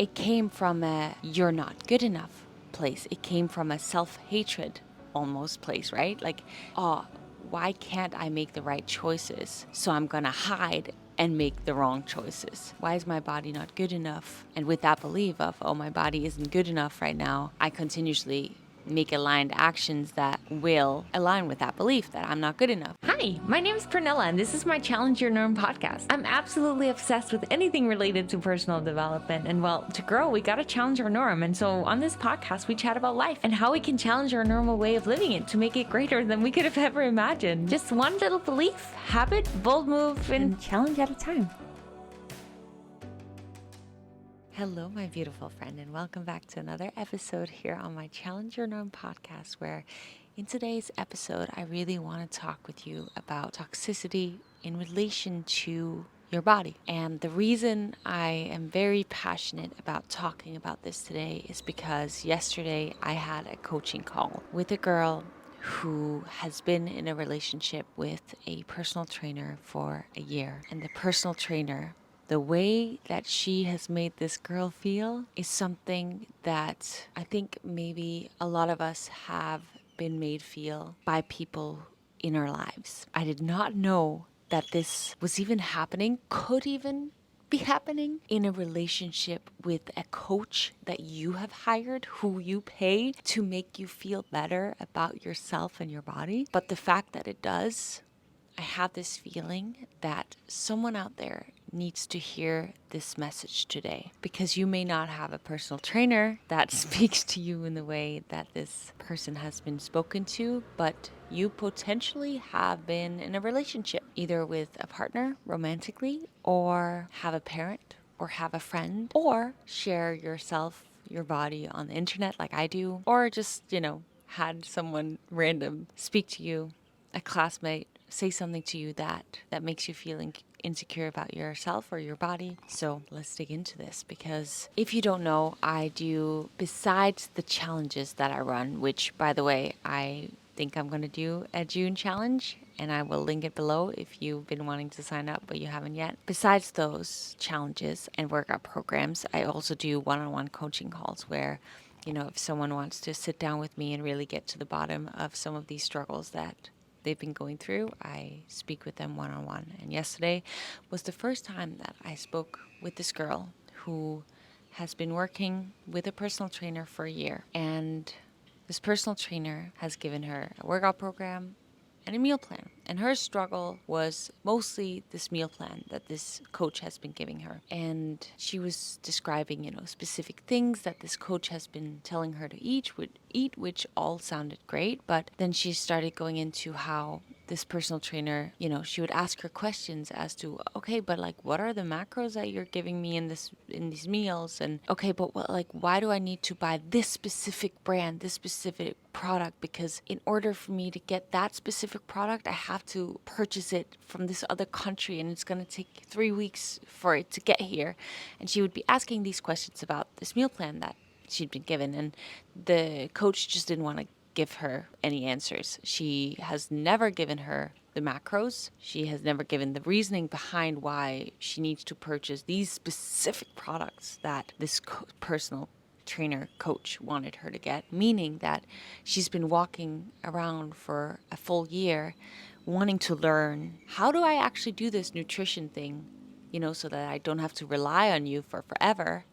it came from a you're not good enough place. It came from a self-hatred almost place, right? Like, oh, why can't I make the right choices? So I'm gonna hide and make the wrong choices. Why is my body not good enough? And with that belief of, oh, my body isn't good enough right now, I continuously make aligned actions that will align with that belief that I'm not good enough. Hi, my name is Pernilla, and this is my Challenge Your Norm podcast. I'm absolutely obsessed with anything related to personal development. And well, to grow, we gotta challenge our norm. And so on this podcast, we chat about life and how we can challenge our normal way of living it to make it greater than we could have ever imagined. Just one little belief, habit, bold move, and challenge at a time. Hello, my beautiful friend, and welcome back to another episode here on my Challenge Your Norm podcast, where in today's episode, I really want to talk with you about toxicity in relation to your body. And the reason I am very passionate about talking about this today is because yesterday I had a coaching call with a girl who has been in a relationship with a personal trainer for a year. And the personal trainer, the way that she has made this girl feel is something that I think maybe a lot of us have been made feel by people in our lives. I did not know that this was even happening, could even be happening in a relationship with a coach that you have hired, who you pay to make you feel better about yourself and your body. But the fact that it does, I have this feeling that someone out there needs to hear this message today, because you may not have a personal trainer that speaks to you in the way that this person has been spoken to, but you potentially have been in a relationship, either with a partner romantically, or have a parent, or have a friend, or share yourself, your body on the internet like I do, or just, had someone random speak to you, a classmate, say something to you that makes you feel insecure about yourself or your body. So let's dig into this, because if you don't know, I do, besides the challenges that I run, which by the way, I think I'm going to do a June challenge, and I will link it below if you've been wanting to sign up but you haven't yet. Besides those challenges and workout programs, I also do one-on-one coaching calls where, if someone wants to sit down with me and really get to the bottom of some of these struggles that they've been going through, I speak with them one-on-one. And yesterday was the first time that I spoke with this girl who has been working with a personal trainer for a year. And this personal trainer has given her a workout program and a meal plan. And her struggle was mostly this meal plan that this coach has been giving her. And she was describing, specific things that this coach has been telling her to eat, which all sounded great. But then she started going into how this personal trainer, she would ask her questions as to, okay, but like, what are the macros that you're giving me in these meals? And okay, but why do I need to buy this specific brand, this specific product? Because in order for me to get that specific product, I have to purchase it from this other country, and it's going to take 3 weeks for it to get here. And she would be asking these questions about this meal plan that she'd been given, and the coach just didn't want to give her any answers. She has never given her the macros. She has never given the reasoning behind why she needs to purchase these specific products that this personal trainer coach wanted her to get, meaning that she's been walking around for a full year wanting to learn, how do I actually do this nutrition thing, so that I don't have to rely on you for forever.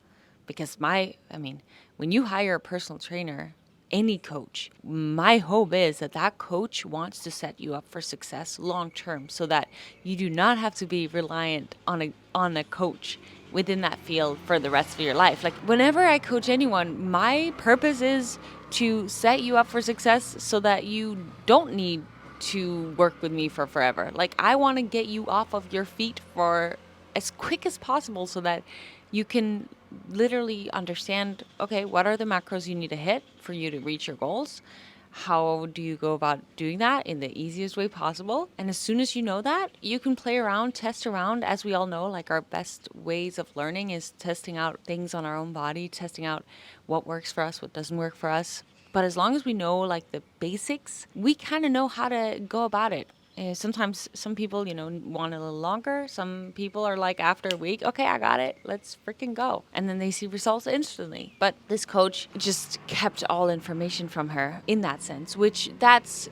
Because when you hire a personal trainer, any coach, my hope is that coach wants to set you up for success long term, so that you do not have to be reliant on a coach within that field for the rest of your life. Like, whenever I coach anyone, my purpose is to set you up for success so that you don't need to work with me for forever. Like, I want to get you off of your feet for as quick as possible so that you can literally understand, okay, what are the macros you need to hit for you to reach your goals? How do you go about doing that in the easiest way possible? And as soon as you know that, you can play around, test around. As we all know, like, our best ways of learning is testing out things on our own body, testing out what works for us, what doesn't work for us. But as long as we know, like, the basics, we kind of know how to go about it Sometimes some people, want a little longer. Some people are like, after a week, okay, I got it. Let's freaking go. And then they see results instantly. But this coach just kept all information from her in that sense, which that's,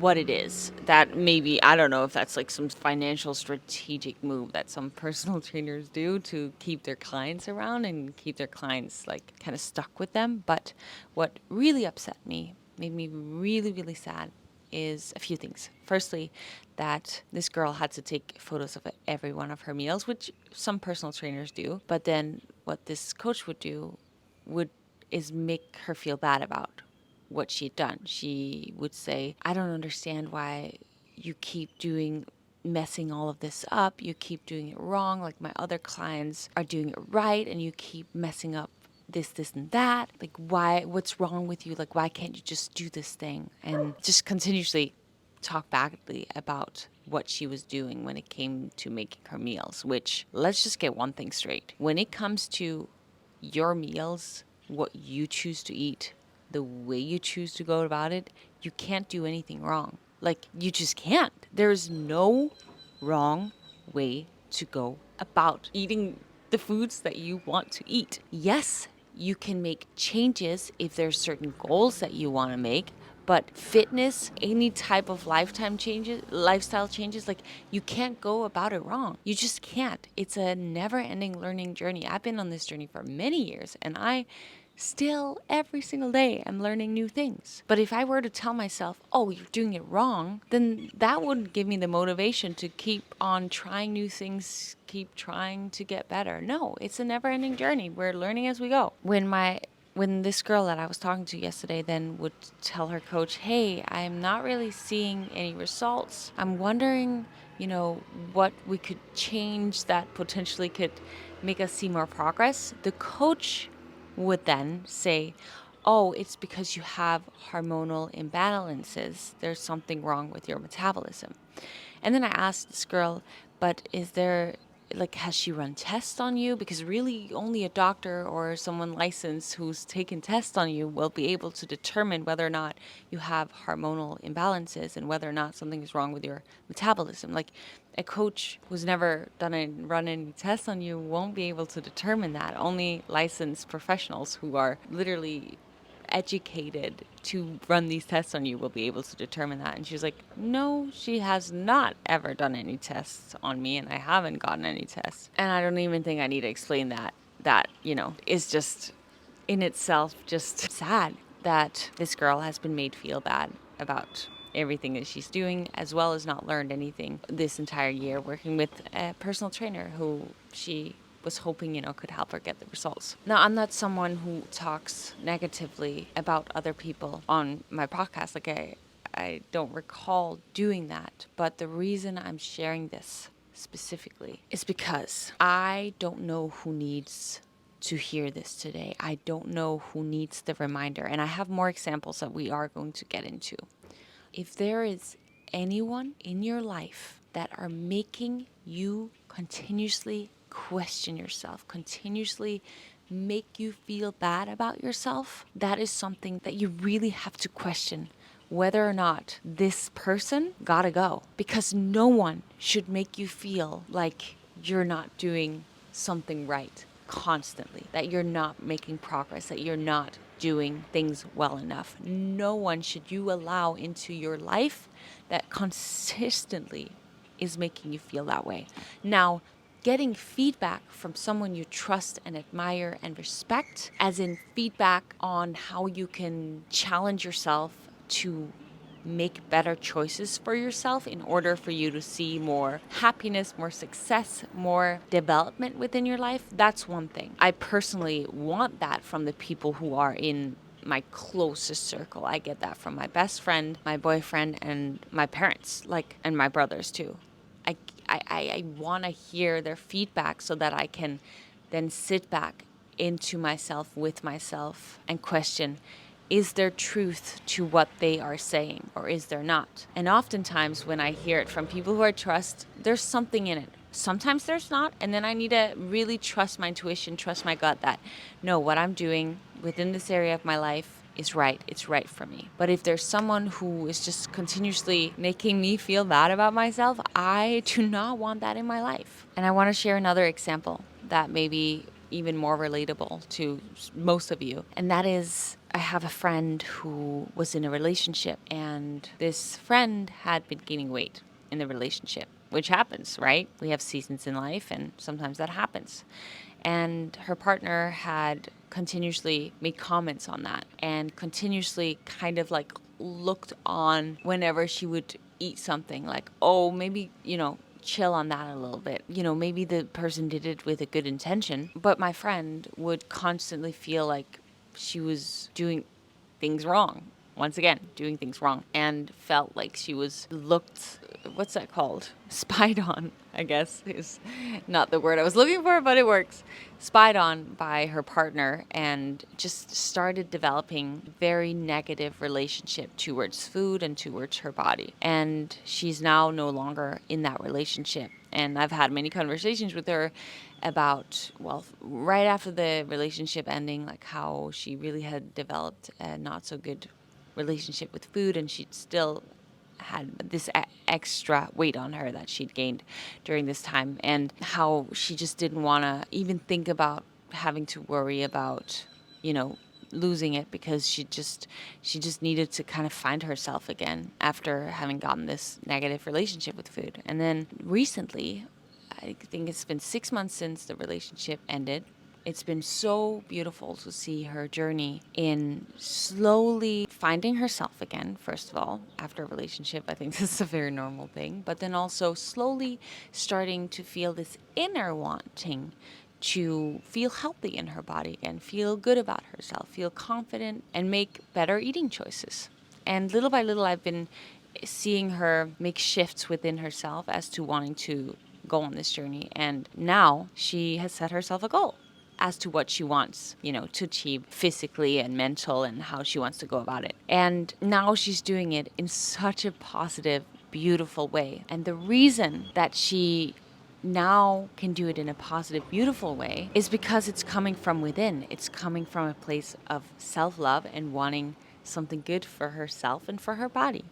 what it is. That maybe, I don't know if that's like some financial strategic move that some personal trainers do to keep their clients around and keep their clients like kind of stuck with them. But what really upset me, made me really, really sad, is a few things. Firstly, that this girl had to take photos of every one of her meals, which some personal trainers do. But then what this coach would do would is make her feel bad about what she'd done. She would say, I don't understand why you keep messing all of this up. You keep doing it wrong. Like my other clients are doing it right and you keep messing up this, and that. Like, what's wrong with you? Like, why can't you just do this thing? And just continuously talk badly about what she was doing when it came to making her meals, which, let's just get one thing straight. When it comes to your meals, what you choose to eat, the way you choose to go about it, you can't do anything wrong. Like, you just can't. There's no wrong way to go about eating the foods that you want to eat. Yes, you can make changes if there's certain goals that you want to make, but fitness, any type of lifestyle changes, like you can't go about it wrong. You just can't. It's a never ending learning journey. I've been on this journey for many years and I still every single day I'm learning new things. But if I were to tell myself, oh, you're doing it wrong, then that wouldn't give me the motivation to keep on trying new things, keep trying to get better. No, it's a never ending journey. We're learning as we go. When this girl that I was talking to yesterday then would tell her coach, hey, I'm not really seeing any results. I'm wondering, what we could change that potentially could make us see more progress. The coach would then say, oh, it's because you have hormonal imbalances. There's something wrong with your metabolism. And then I asked this girl, but is there, like, has she run tests on you? Because really only a doctor or someone licensed who's taken tests on you will be able to determine whether or not you have hormonal imbalances and whether or not something is wrong with your metabolism. Like, a coach who's never run any tests on you won't be able to determine that. Only licensed professionals who are literally educated to run these tests on you will be able to determine that. And she was like, no, she has not ever done any tests on me and I haven't gotten any tests. And I don't even think I need to explain that. That, is just in itself just sad that this girl has been made feel bad about everything that she's doing, as well as not learned anything this entire year working with a personal trainer who she was hoping, could help her get the results. Now, I'm not someone who talks negatively about other people on my podcast. Like, I don't recall doing that. But the reason I'm sharing this specifically is because I don't know who needs to hear this today. I don't know who needs the reminder. And I have more examples that we are going to get into. If there is anyone in your life that are making you continuously question yourself, continuously make you feel bad about yourself, that is something that you really have to question whether or not this person gotta go. Because no one should make you feel like you're not doing something right constantly, that you're not making progress, that you're not doing things well enough. No one should you allow into your life that consistently is making you feel that way. Now, getting feedback from someone you trust and admire and respect, as in feedback on how you can challenge yourself to make better choices for yourself in order for you to see more happiness, more success, more development within your life, that's one thing. I personally want that from the people who are in my closest circle. I get that from my best friend, my boyfriend, and my parents, and my brothers too. I want to hear their feedback so that I can then sit back into myself with myself and question, is there truth to what they are saying or is there not? And oftentimes when I hear it from people who I trust, there's something in it. Sometimes there's not. And then I need to really trust my intuition, trust my gut that, no, what I'm doing within this area of my life is right, it's right for me. But if there's someone who is just continuously making me feel bad about myself, I do not want that in my life. And I want to share another example that may be even more relatable to most of you. And that is, I have a friend who was in a relationship, and this friend had been gaining weight in the relationship, which happens, right? We have seasons in life, and sometimes that happens. And her partner had continuously made comments on that and continuously kind of like looked on whenever she would eat something, like, oh, maybe, chill on that a little bit. Maybe the person did it with a good intention, but my friend would constantly feel like she was doing things wrong. Once again, doing things wrong, and felt like she was looked, what's that called? Spied on, I guess, is not the word I was looking for, but it works. Spied on by her partner, and just started developing very negative relationship towards food and towards her body. And she's now no longer in that relationship. And I've had many conversations with her about, well, right after the relationship ending, like how she really had developed a not so good relationship with food, and she still had this extra weight on her that she'd gained during this time, and how she just didn't want to even think about having to worry about, losing it, because she just needed to kind of find herself again after having gotten this negative relationship with food. And then recently, I think it's been 6 months since the relationship ended. It's been so beautiful to see her journey in slowly finding herself again, first of all, after a relationship. I think this is a very normal thing. But then also slowly starting to feel this inner wanting to feel healthy in her body and feel good about herself, feel confident, and make better eating choices. And little by little, I've been seeing her make shifts within herself as to wanting to go on this journey. And now she has set herself a goal as to what she wants, to achieve physically and mental, and how she wants to go about it. And now she's doing it in such a positive, beautiful way. And the reason that she now can do it in a positive, beautiful way is because it's coming from within. It's coming from a place of self-love and wanting something good for herself and for her body.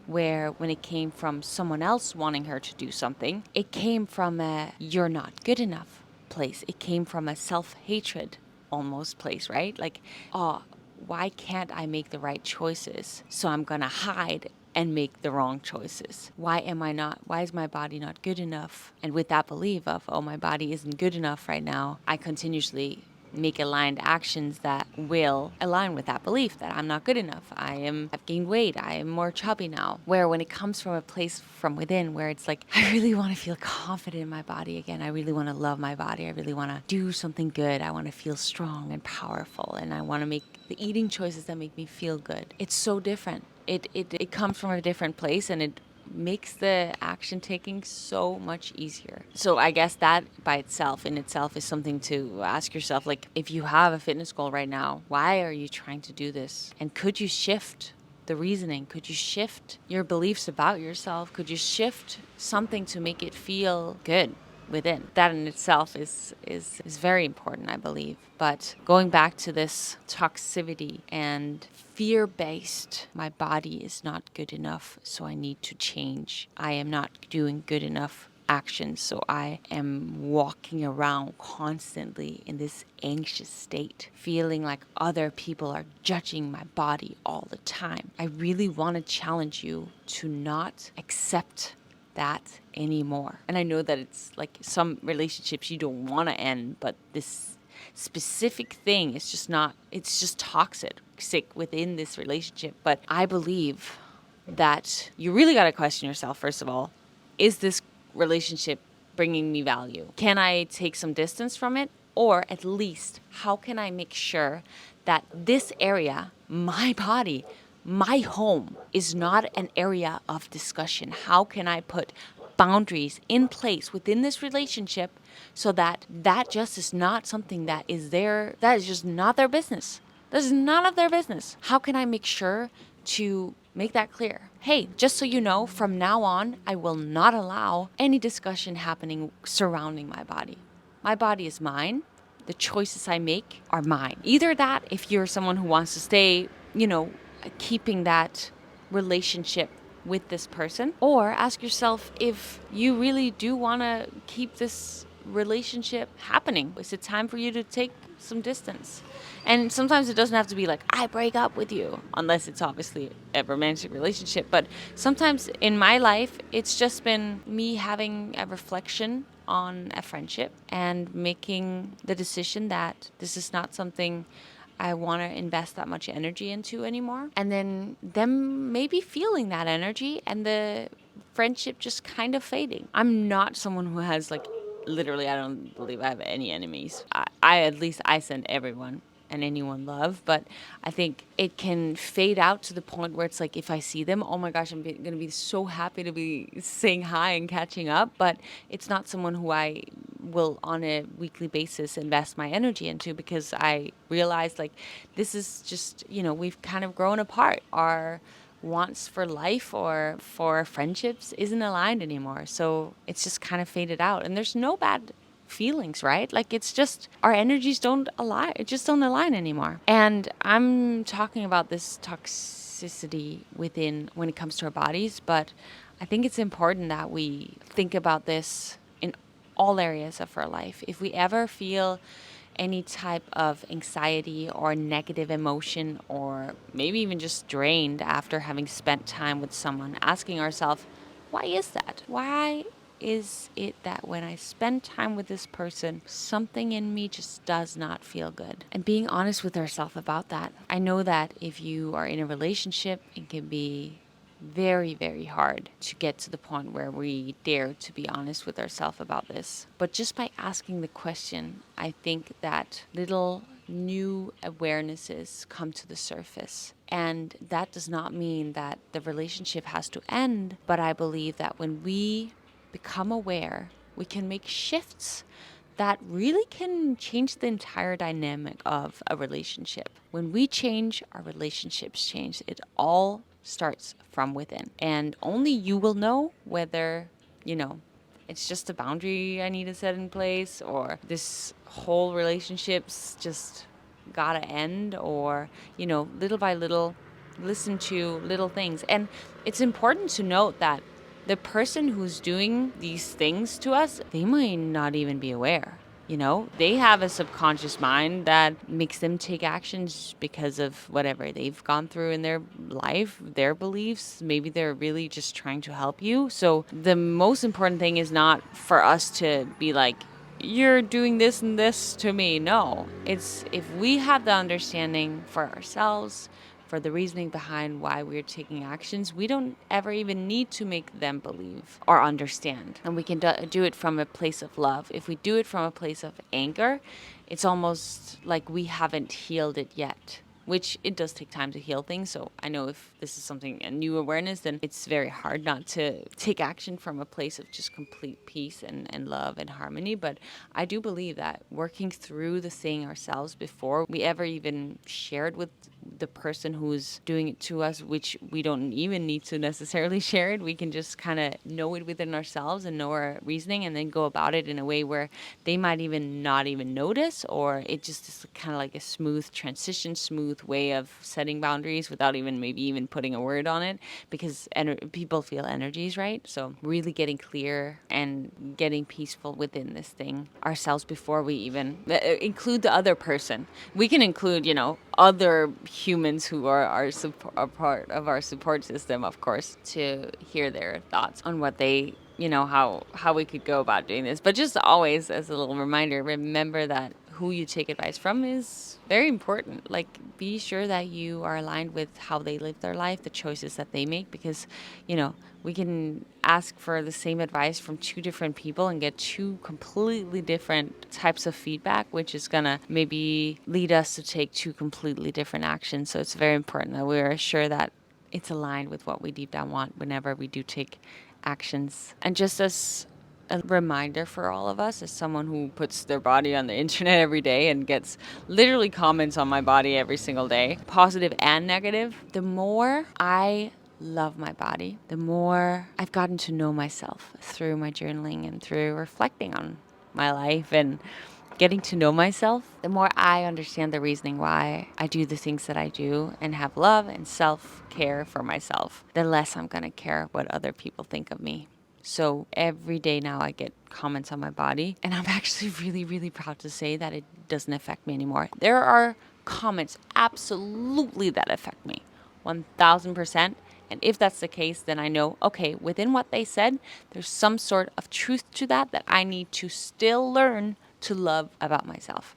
Where when it came from someone else wanting her to do something, it came from a "you're not good enough" place. It came from a self-hatred almost place, right? Like, oh, why can't I make the right choices? So I'm gonna hide and make the wrong choices. Why is my body not good enough? And with that belief of, oh, my body isn't good enough right now, I continuously make aligned actions that will align with that belief that I'm not good enough. I've gained weight. I am more chubby now. Where when it comes from a place from within, where it's like, I really want to feel confident in my body again. I really want to love my body. I really want to do something good. I want to feel strong and powerful. And I want to make the eating choices that make me feel good. It's so different. It comes from a different place, and it makes the action taking so much easier. So I guess that in itself is something to ask yourself. Like, if you have a fitness goal right now, why are you trying to do this? And could you shift the reasoning? Could you shift your beliefs about yourself? Could you shift something to make it feel good within? That in itself is very important, I believe. But going back to this toxicity and fear-based, my body is not good enough, so I need to change. I am not doing good enough actions, so I am walking around constantly in this anxious state, feeling like other people are judging my body all the time. I really want to challenge you to not accept that anymore. And I know that it's like some relationships you don't want to end, but this specific thing is just not, it's just toxic within this relationship. But I believe that you really got to question yourself, first of all. Is this relationship bringing me value? Can I take some distance from it? Or at least, how can I make sure that this area, my body, my home, is not an area of discussion? How can I put boundaries in place within this relationship so that just is not something that is just not their business? This is none of their business. How can I make sure to make that clear? Hey, just so you know, from now on, I will not allow any discussion happening surrounding my body. My body is mine. The choices I make are mine. Either that, if you're someone who wants to stay, keeping that relationship with this person, or ask yourself if you really do want to keep this relationship happening. Is it time for you to take some distance? And sometimes it doesn't have to be like, I break up with you, unless it's obviously a romantic relationship. But sometimes in my life, it's just been me having a reflection on a friendship and making the decision that this is not something I want to invest that much energy into anymore. And then them maybe feeling that energy and the friendship just kind of fading. I'm not someone who has like, literally, I don't believe I have any enemies. I at least I send everyone and anyone love, but I think it can fade out to the point where it's like if I see them, oh my gosh, I'm going to be so happy to be saying hi and catching up, but it's not someone who I will on a weekly basis invest my energy into, because I realize like this is just, we've kind of grown apart. Our wants for life or for friendships isn't aligned anymore. So it's just kind of faded out. And there's no bad feelings, right? Like it's just our energies don't align. It just don't align anymore. And I'm talking about this toxicity within when it comes to our bodies, but I think it's important that we think about this in all areas of our life. If we ever feel any type of anxiety or negative emotion, or maybe even just drained after having spent time with someone, asking ourselves, why is that? Why is it that when I spend time with this person, something in me just does not feel good? And being honest with ourselves about that. I know that if you are in a relationship, it can be very, very hard to get to the point where we dare to be honest with ourselves about this. But just by asking the question, I think that little new awarenesses come to the surface. And that does not mean that the relationship has to end, but I believe that when we become aware, we can make shifts that really can change the entire dynamic of a relationship. When we change, our relationships change. It all starts from within. And only you will know whether, it's just a boundary I need to set in place, or this whole relationship's just gotta end, or, little by little, listen to little things. And it's important to note that the person who's doing these things to us, they might not even be aware. They have a subconscious mind that makes them take actions because of whatever they've gone through in their life, their beliefs. Maybe they're really just trying to help you. So the most important thing is not for us to be like, you're doing this and this to me. No, it's if we have the understanding for ourselves, for the reasoning behind why we're taking actions, we don't ever even need to make them believe or understand. And we can do it from a place of love. If we do it from a place of anger, it's almost like we haven't healed it yet, which it does take time to heal things. So I know if this is something, a new awareness, then it's very hard not to take action from a place of just complete peace and love and harmony. But I do believe that working through the thing ourselves before we ever even shared with the person who's doing it to us, which we don't even need to necessarily share it. We can just kind of know it within ourselves and know our reasoning, and then go about it in a way where they might even not even notice, or it just is kind of like a smooth transition, smooth way of setting boundaries without even maybe even putting a word on it, because people feel energies, right? So really getting clear and getting peaceful within this thing ourselves before we even include the other person. We can include, other humans who are a part of our support system, of course, to hear their thoughts on what they, how we could go about doing this. But just always, as a little reminder, remember that who you take advice from is very important. Like, be sure that you are aligned with how they live their life, the choices that they make, because, we can ask for the same advice from two different people and get two completely different types of feedback, which is gonna maybe lead us to take two completely different actions. So it's very important that we're sure that it's aligned with what we deep down want whenever we do take actions. And just as a reminder for all of us, as someone who puts their body on the internet every day and gets literally comments on my body every single day, positive and negative, the more I love my body, the more I've gotten to know myself through my journaling and through reflecting on my life and getting to know myself, the more I understand the reasoning why I do the things that I do and have love and self-care for myself, the less I'm going to care what other people think of me. So every day now I get comments on my body, and I'm actually really, really proud to say that it doesn't affect me anymore. There are comments absolutely that affect me, 1000%. And if that's the case, then I know, okay, within what they said, there's some sort of truth to that I need to still learn to love about myself.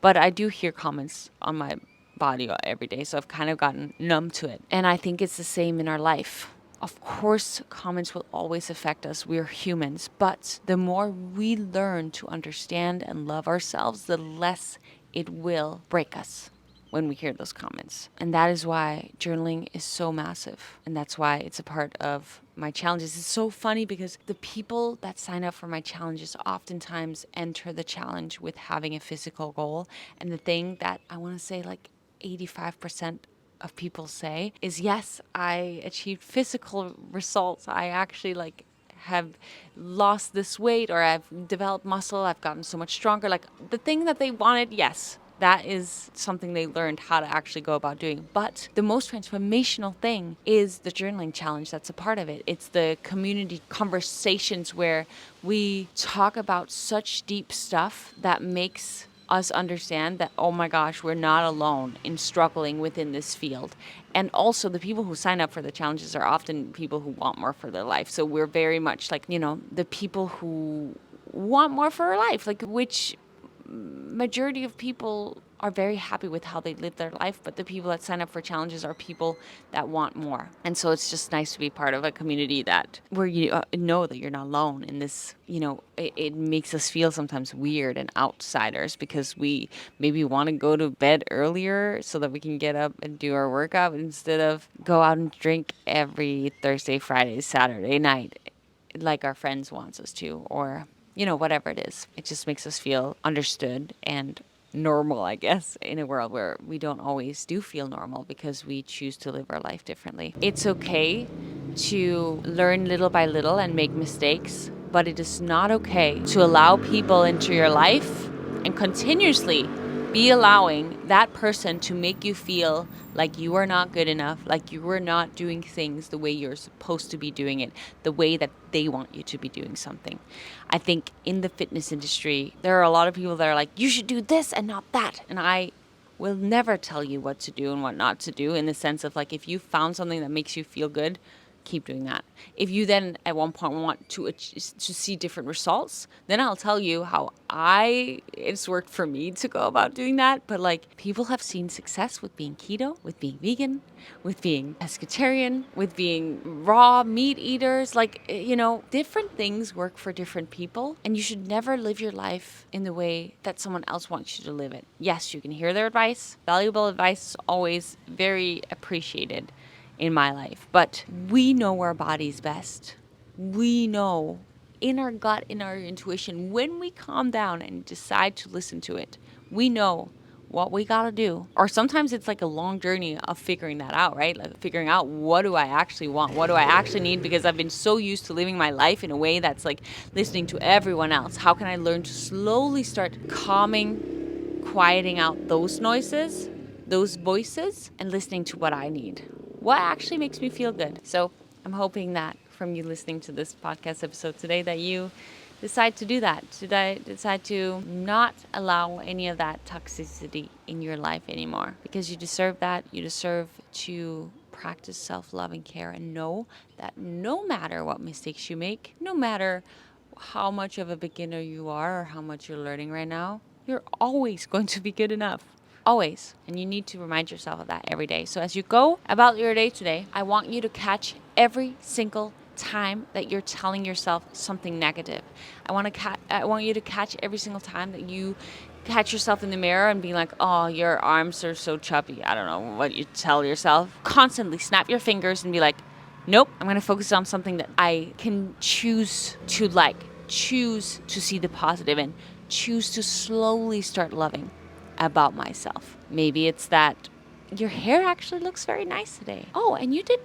But I do hear comments on my body every day, so I've kind of gotten numb to it. And I think it's the same in our life. Of course, comments will always affect us. We're humans. But the more we learn to understand and love ourselves, the less it will break us when we hear those comments. And that is why journaling is so massive. And that's why it's a part of my challenges. It's so funny because the people that sign up for my challenges oftentimes enter the challenge with having a physical goal. And the thing that I want to say, like 85% of people say is, yes, I achieved physical results. I actually have lost this weight, or I've developed muscle. I've gotten so much stronger. Like the thing that they wanted, yes, that is something they learned how to actually go about doing. But the most transformational thing is the journaling challenge that's a part of it. It's the community conversations where we talk about such deep stuff that makes us understand that, oh my gosh, we're not alone in struggling within this field. And also the people who sign up for the challenges are often people who want more for their life. So we're very much like, the people who want more for their life, like which majority of people are very happy with how they live their life, but the people that sign up for challenges are people that want more. And so it's just nice to be part of a community that where you know that you're not alone in this. It makes us feel sometimes weird and outsiders because we maybe want to go to bed earlier so that we can get up and do our workout instead of go out and drink every Thursday, Friday, Saturday night like our friends wants us to, or whatever it is. It just makes us feel understood and normal, I guess, in a world where we don't always do feel normal because we choose to live our life differently. It's okay to learn little by little and make mistakes, but it is not okay to allow people into your life and continuously be allowing that person to make you feel like you are not good enough, like you are not doing things the way you're supposed to be doing it, the way that they want you to be doing something. I think in the fitness industry, there are a lot of people that are like, you should do this and not that. And I will never tell you what to do and what not to do, in the sense of like, if you found something that makes you feel good, keep doing that. If you then at one point want to see different results, then I'll tell you how it's worked for me to go about doing that. But like, people have seen success with being keto, with being vegan, with being pescatarian, with being raw meat eaters. Like, different things work for different people, and you should never live your life in the way that someone else wants you to live it. Yes, you can hear their advice. Valuable advice is always very appreciated in my life. But we know our bodies best. We know in our gut, in our intuition, when we calm down and decide to listen to it, we know what we gotta do. Or sometimes it's like a long journey of figuring that out, right? Like figuring out, what do I actually want? What do I actually need? Because I've been so used to living my life in a way that's like listening to everyone else. How can I learn to slowly start calming, quieting out those noises, those voices, and listening to what I need? What actually makes me feel good? So I'm hoping that from you listening to this podcast episode today, that you decide to do that. Decide to not allow any of that toxicity in your life anymore, because you deserve that. You deserve to practice self-love and care, and know that no matter what mistakes you make, no matter how much of a beginner you are or how much you're learning right now, you're always going to be good enough. Always. And you need to remind yourself of that every day. So as you go about your day today, I want you to catch every single time that you're telling yourself something negative. I want you to catch every single time that you catch yourself in the mirror and be like, oh, your arms are so chubby. I don't know what you tell yourself. Constantly snap your fingers and be like, nope, I'm going to focus on something that I can choose to like, choose to see the positive in, choose to slowly start loving about myself. Maybe it's that your hair actually looks very nice today. Oh, and you did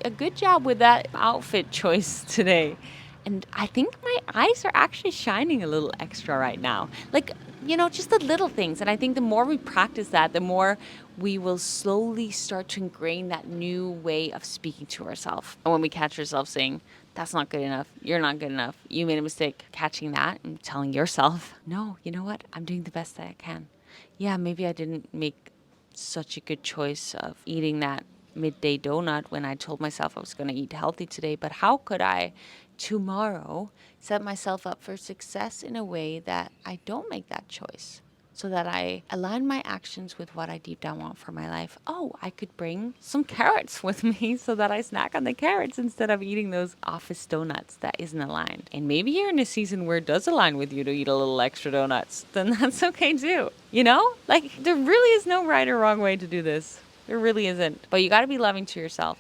a good job with that outfit choice today. And I think my eyes are actually shining a little extra right now. Like, just the little things. And I think the more we practice that, the more we will slowly start to ingrain that new way of speaking to ourselves. And when we catch ourselves saying, that's not good enough, you're not good enough, you made a mistake, catching that and telling yourself, no, you know what? I'm doing the best that I can. Yeah, maybe I didn't make such a good choice of eating that midday donut when I told myself I was going to eat healthy today, but how could I tomorrow set myself up for success in a way that I don't make that choice? So that I align my actions with what I deep down want for my life. Oh, I could bring some carrots with me so that I snack on the carrots instead of eating those office donuts that isn't aligned. And maybe you're in a season where it does align with you to eat a little extra donuts. Then that's okay too. Like there really is no right or wrong way to do this. There really isn't. But you got to be loving to yourself.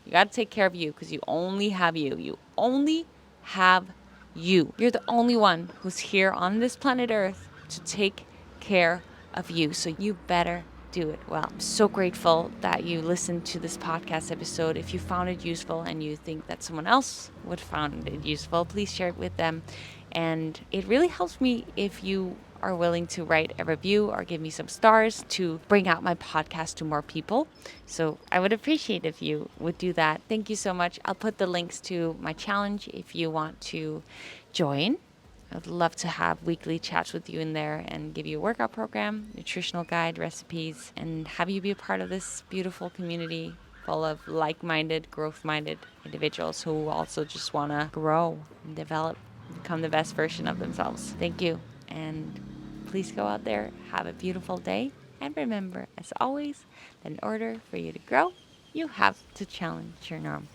You got to take care of you because you only have you. You only have you. You're the only one who's here on this planet Earth to take care of you. So you better do it well. I'm so grateful that you listened to this podcast episode. If you found it useful and you think that someone else would find it useful, please share it with them. And it really helps me if you are willing to write a review or give me some stars to bring out my podcast to more people. So I would appreciate if you would do that. Thank you so much. I'll put the links to my challenge if you want to join. I'd love to have weekly chats with you in there and give you a workout program, nutritional guide, recipes, and have you be a part of this beautiful community full of like-minded, growth-minded individuals who also just want to grow and develop, become the best version of themselves. Thank you. And please go out there, have a beautiful day, and remember, as always, that in order for you to grow, you have to challenge your norm.